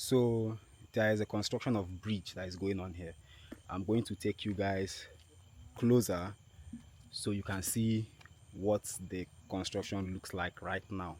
So there is a construction of bridge that is going on here. I'm going to take you guys closer so you can see what the construction looks like right now.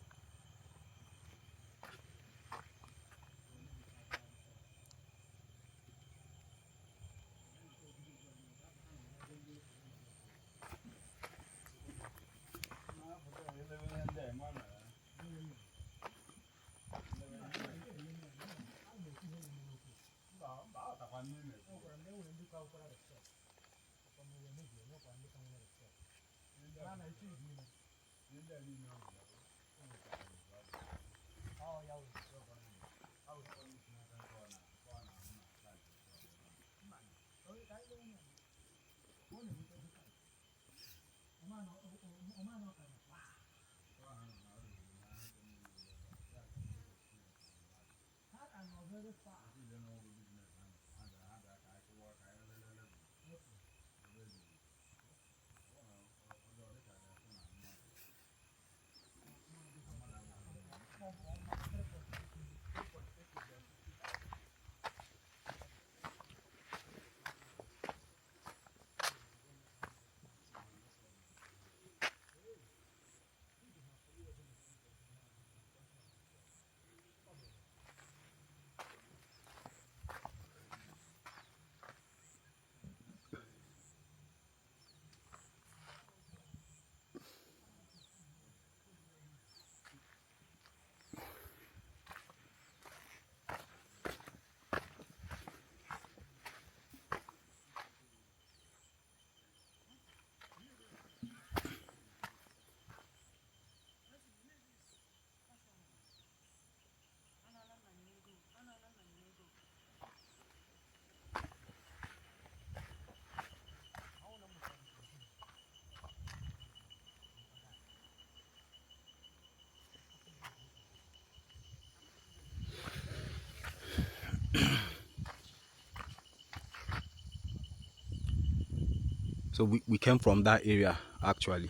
So we came from that area actually.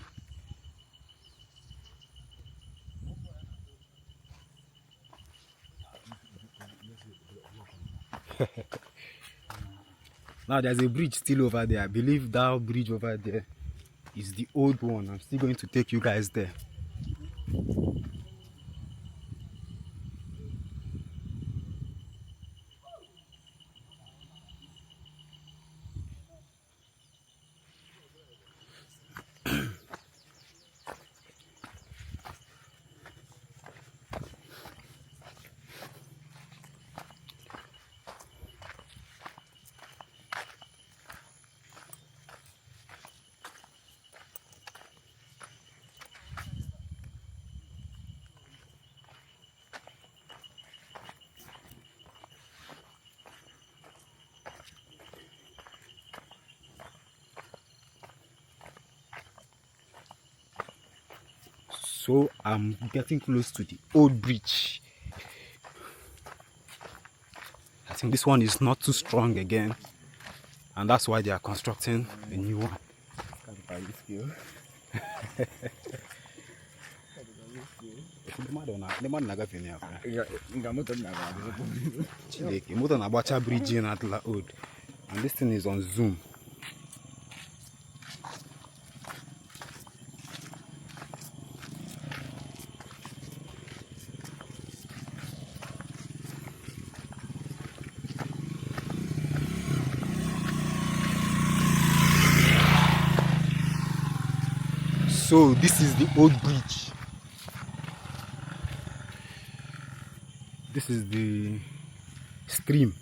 Now there's a bridge still over there. I believe that bridge over there is the old one. I'm still going to take you guys there. So I'm getting close to the old bridge. I think this one is not too strong again, and that's why they are constructing a new one. Bridge in Atla Old, and this thing is on Zoom. So this is the old bridge. This is the stream.